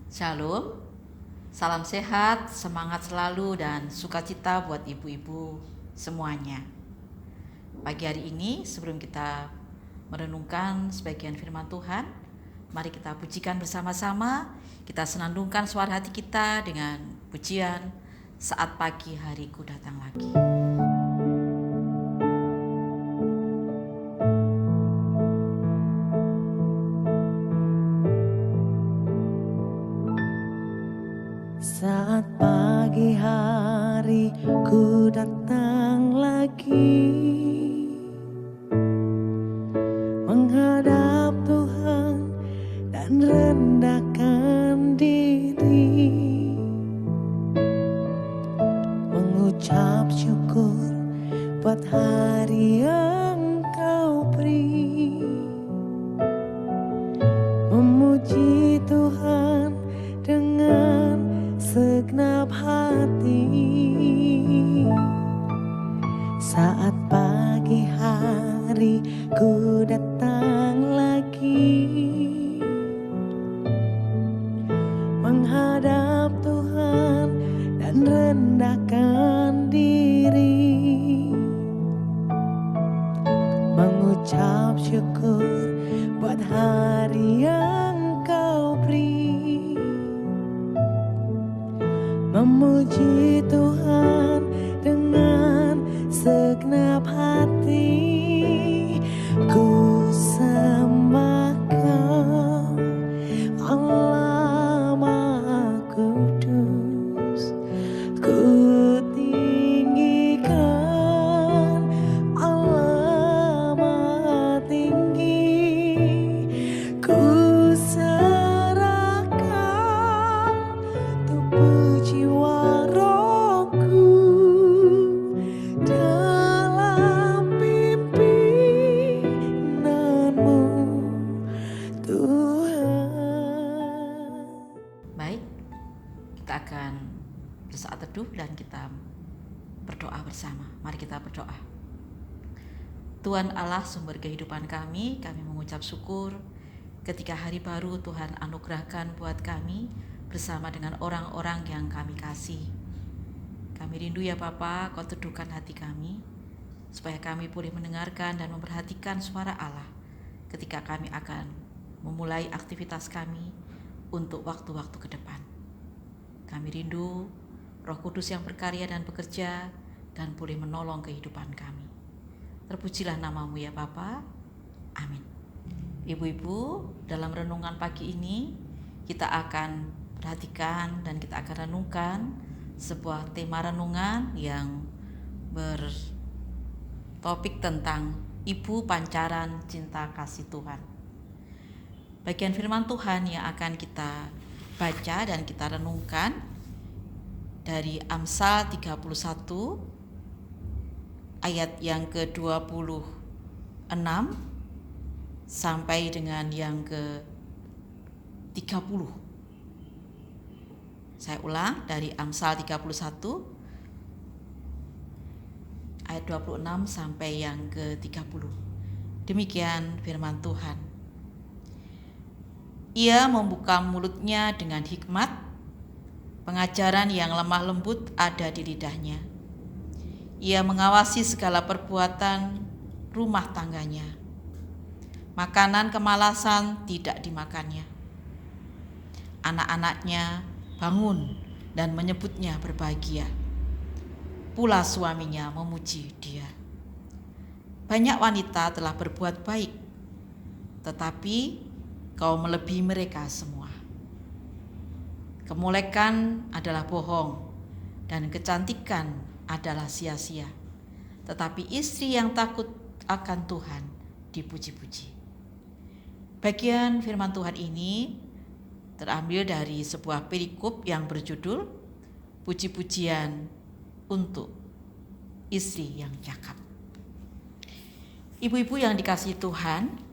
Shalom, salam sehat, semangat selalu dan sukacita buat ibu-ibu semuanya. Pagi hari ini sebelum kita merenungkan sebagian firman Tuhan, mari kita pujikan bersama-sama, kita senandungkan suara hati kita dengan pujian Saat Pagi Hariku Datang Lagi. Saat pagi hari ku datang lagi menghadap Tuhan dan rendahkan diri, mengucap syukur buat hari yang Kau beri, memuji Tuhan dengan segenap hati. Saat pagi hari ku datang lagi menghadap Tuhan dan rendahkan diri, mengucap syukur buat hari yang Kau beri, memuji Tuhan dengan segenap hati. Ku sembah Kau, Allah Maha Kudus. Ku tinggikan Allah Maha Tinggi. Ku serahkan tubuh jiwa rohku dalam pimpinanmu, Tuhan. Baik, kita akan bersaat teduh dan kita berdoa bersama. Mari kita berdoa. Tuhan Allah sumber kehidupan kami mengucap syukur ketika hari baru Tuhan anugerahkan buat kami bersama dengan orang-orang yang kami kasih. Kami rindu ya Bapa, Kau teduhkan hati kami supaya kami boleh mendengarkan dan memperhatikan suara Allah ketika kami akan memulai aktivitas kami untuk waktu-waktu ke depan. Kami rindu Roh Kudus yang berkarya dan bekerja dan boleh menolong kehidupan kami. Terpujilah nama-Mu ya Bapa. Amin. Ibu-ibu, dalam renungan pagi ini kita akan perhatikan dan kita akan renungkan sebuah tema renungan yang bertopik tentang Ibu Pancaran Cinta Kasih Tuhan. Bagian firman Tuhan yang akan kita baca dan kita renungkan dari Amsal 31 ayat yang ke-26 sampai dengan yang ke-30. Saya ulang dari Amsal 31 ayat 26 sampai yang ke-30. Demikian firman Tuhan. Ia membuka mulutnya dengan hikmat, pengajaran yang lemah lembut ada di lidahnya. Ia mengawasi segala perbuatan rumah tangganya. Makanan kemalasan tidak dimakannya. Anak-anaknya bangun dan menyebutnya berbahagia. Pula suaminya memuji dia. Banyak wanita telah berbuat baik, tetapi Kau melebihi mereka semua. Kemolekan adalah bohong dan kecantikan adalah sia-sia. Tetapi istri yang takut akan Tuhan dipuji-puji. Bagian firman Tuhan ini terambil dari sebuah perikop yang berjudul Puji-pujian untuk istri yang cakap. Ibu-ibu yang dikasihi Tuhan,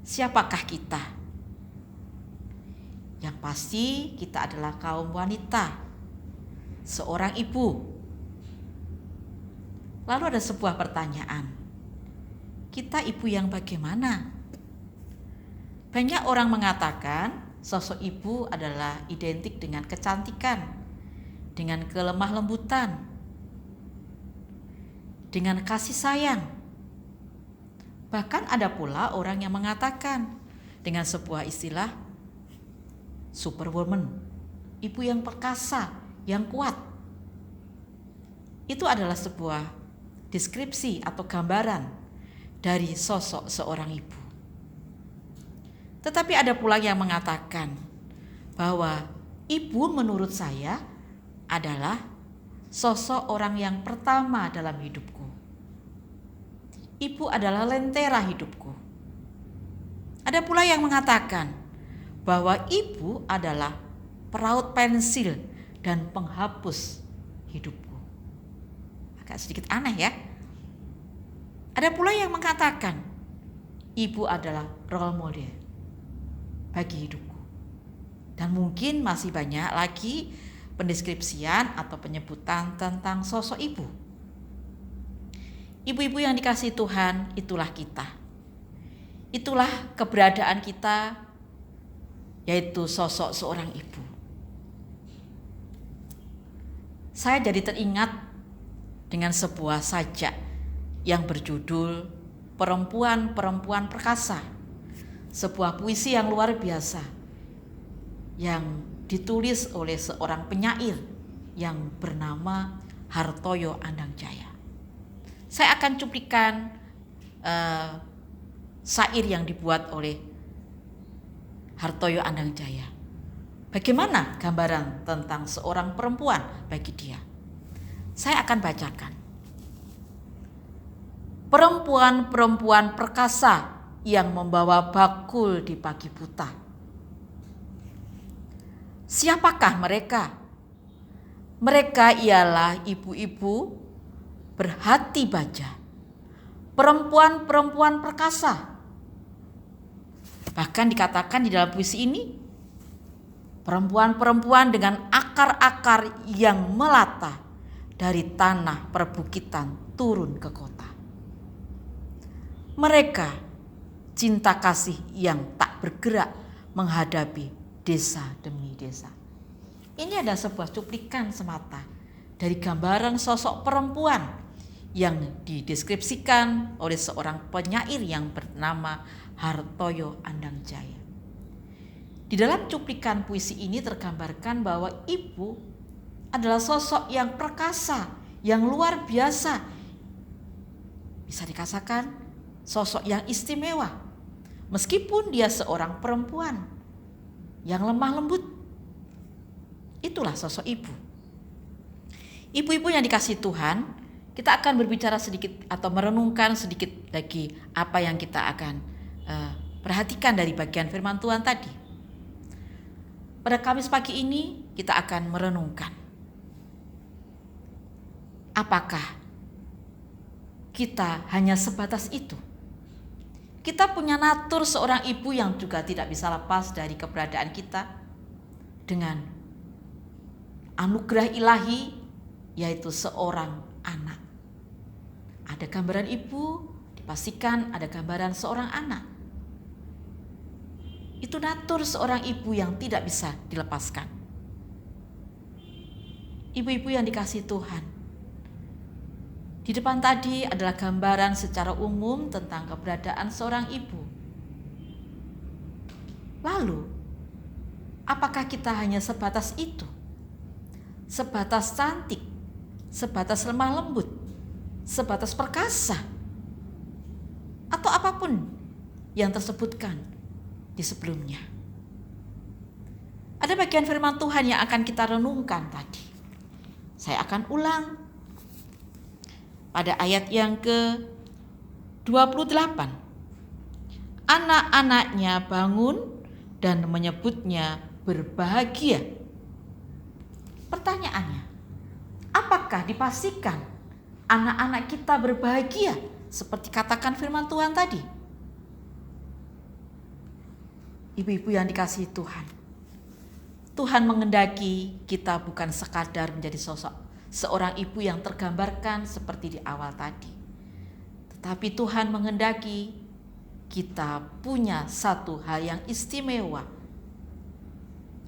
siapakah kita? Yang pasti kita adalah kaum wanita, seorang ibu. Lalu ada sebuah pertanyaan, kita ibu yang bagaimana? Banyak orang mengatakan sosok ibu adalah identik dengan kecantikan, dengan kelemah lembutan, dengan kasih sayang. Bahkan ada pula orang yang mengatakan dengan sebuah istilah superwoman, ibu yang perkasa, yang kuat. Itu adalah sebuah deskripsi atau gambaran dari sosok seorang ibu. Tetapi ada pula yang mengatakan bahwa ibu menurut saya adalah sosok orang yang pertama dalam hidupku. Ibu adalah lentera hidupku. Ada pula yang mengatakan bahwa ibu adalah peraut pensil dan penghapus hidupku. Agak sedikit aneh ya. Ada pula yang mengatakan ibu adalah role model bagi hidupku. Dan mungkin masih banyak lagi pendeskripsian atau penyebutan tentang sosok ibu. Ibu-ibu yang dikasihi Tuhan, itulah kita. Itulah keberadaan kita, yaitu sosok seorang ibu. Saya jadi teringat dengan sebuah sajak yang berjudul Perempuan-Perempuan Perkasa. Sebuah puisi yang luar biasa yang ditulis oleh seorang penyair yang bernama Hartoyo Andangjaya. Saya akan cuplikan syair yang dibuat oleh Hartoyo Andangjaya. Bagaimana gambaran tentang seorang perempuan bagi dia? Saya akan bacakan. Perempuan-perempuan perkasa yang membawa bakul di pagi buta. Siapakah mereka? Mereka ialah ibu-ibu berhati baja, perempuan-perempuan perkasa. Bahkan dikatakan di dalam puisi ini, perempuan-perempuan dengan akar-akar yang melata dari tanah perbukitan turun ke kota. Mereka cinta kasih yang tak bergerak menghadapi desa demi desa. Ini adalah sebuah cuplikan semata dari gambaran sosok perempuan yang dideskripsikan oleh seorang penyair yang bernama Hartoyo Andangjaya. Di dalam cuplikan puisi ini tergambarkan bahwa ibu adalah sosok yang perkasa, yang luar biasa. Bisa dikatakan sosok yang istimewa. Meskipun dia seorang perempuan yang lemah lembut. Itulah sosok ibu. Ibu-ibu yang dikasihi Tuhan, kita akan berbicara sedikit atau merenungkan sedikit lagi apa yang kita akan perhatikan dari bagian firman Tuhan tadi. Pada Kamis pagi ini kita akan merenungkan. Apakah kita hanya sebatas itu? Kita punya natur seorang ibu yang juga tidak bisa lepas dari keberadaan kita dengan anugerah ilahi, yaitu seorang anak. Ada gambaran ibu, dipastikan ada gambaran seorang anak. Itu natur seorang ibu yang tidak bisa dilepaskan. Ibu-ibu yang dikasihi Tuhan, di depan tadi adalah gambaran secara umum tentang keberadaan seorang ibu. Lalu, apakah kita hanya sebatas itu? Sebatas cantik, sebatas lemah lembut, sebatas perkasa, atau apapun yang tersebutkan di sebelumnya. Ada bagian firman Tuhan yang akan kita renungkan tadi. Saya akan ulang pada ayat yang ke-28. Anak-anaknya bangun dan menyebutnya berbahagia. Pertanyaannya, apakah dipastikan anak-anak kita berbahagia seperti katakan firman Tuhan tadi? Ibu-ibu yang dikasihi Tuhan, Tuhan mengendaki kita bukan sekadar menjadi sosok seorang ibu yang tergambarkan seperti di awal tadi. Tetapi Tuhan mengendaki kita punya satu hal yang istimewa.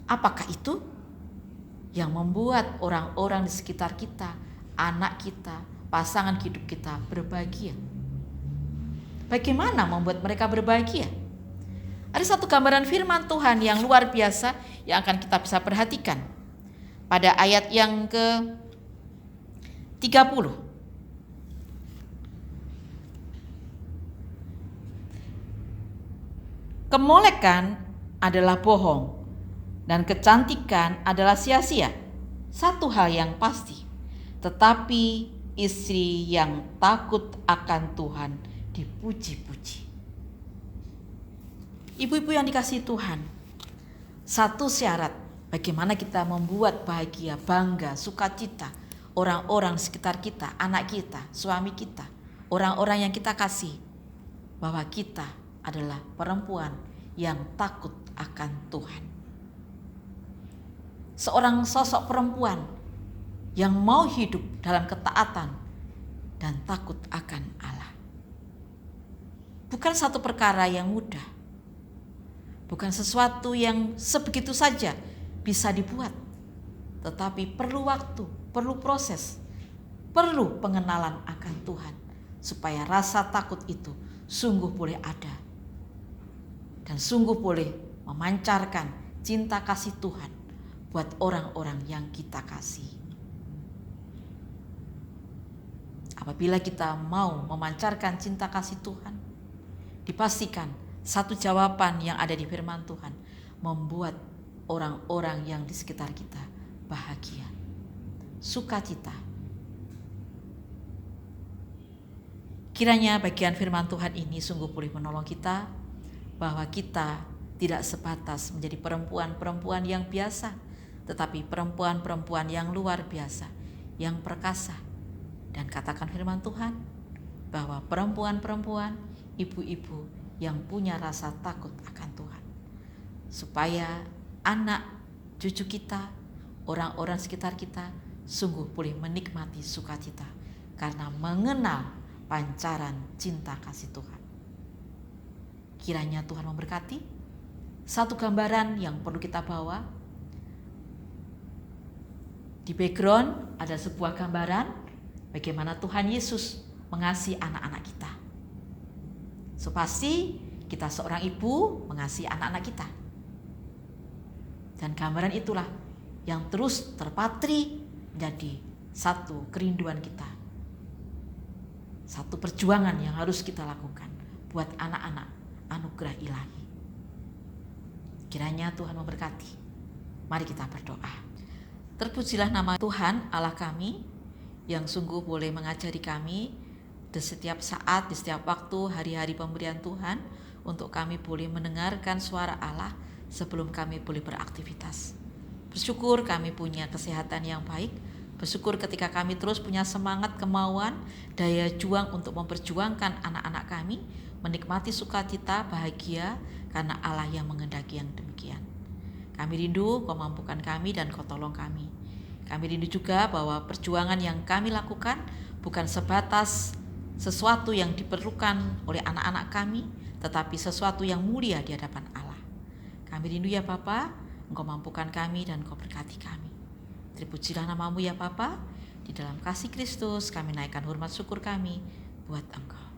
Apakah itu? Yang membuat orang-orang di sekitar kita, anak kita, pasangan hidup kita berbahagia. Bagaimana membuat mereka berbahagia? Ada satu gambaran firman Tuhan yang luar biasa yang akan kita bisa perhatikan. Pada ayat yang ke-30. Kemolekan adalah bohong dan kecantikan adalah sia-sia. Satu hal yang pasti, tetapi istri yang takut akan Tuhan dipuji-puji. Ibu-ibu yang dikasihi Tuhan, satu syarat bagaimana kita membuat bahagia, bangga, sukacita orang-orang sekitar kita, anak kita, suami kita, orang-orang yang kita kasih, bahwa kita adalah perempuan yang takut akan Tuhan. Seorang sosok perempuan yang mau hidup dalam ketaatan dan takut akan Allah. Bukan satu perkara yang mudah. Bukan sesuatu yang sebegitu saja bisa dibuat. Tetapi perlu waktu, perlu proses, perlu pengenalan akan Tuhan. Supaya rasa takut itu sungguh boleh ada. Dan sungguh boleh memancarkan cinta kasih Tuhan buat orang-orang yang kita kasih. Apabila kita mau memancarkan cinta kasih Tuhan, dipastikan satu jawaban yang ada di firman Tuhan membuat orang-orang yang di sekitar kita bahagia, sukacita. Kiranya bagian firman Tuhan ini sungguh boleh menolong kita bahwa kita tidak sebatas menjadi perempuan-perempuan yang biasa, tetapi perempuan-perempuan yang luar biasa, yang perkasa. Dan katakan firman Tuhan bahwa perempuan-perempuan, ibu-ibu yang punya rasa takut akan Tuhan. Supaya anak, cucu kita, orang-orang sekitar kita sungguh boleh menikmati sukacita karena mengenal pancaran cinta kasih Tuhan. Kiranya Tuhan memberkati. Satu gambaran yang perlu kita bawa. Di background ada sebuah gambaran bagaimana Tuhan Yesus mengasihi anak-anak kita. So pasti kita seorang ibu mengasihi anak-anak kita. Dan gambaran itulah yang terus terpatri menjadi satu kerinduan kita. Satu perjuangan yang harus kita lakukan buat anak-anak anugerah ilahi. Kiranya Tuhan memberkati. Mari kita berdoa. Terpujilah nama Tuhan Allah kami yang sungguh boleh mengajari kami di setiap saat, di setiap waktu, hari-hari pemberian Tuhan untuk kami boleh mendengarkan suara Allah sebelum kami boleh beraktivitas. Bersyukur kami punya kesehatan yang baik. Bersyukur ketika kami terus punya semangat, kemauan, daya juang untuk memperjuangkan anak-anak kami menikmati sukacita, bahagia karena Allah yang menghendaki yang demikian. Kami rindu Kau mampukan kami dan Kau tolong kami. Kami rindu juga bahwa perjuangan yang kami lakukan bukan sebatas sesuatu yang diperlukan oleh anak-anak kami, tetapi sesuatu yang mulia di hadapan Allah. Kami rindu ya Bapa, Engkau mampukan kami dan Kau berkati kami. Terpujilah nama-Mu ya Bapa, di dalam kasih Kristus kami naikkan hormat syukur kami buat Engkau.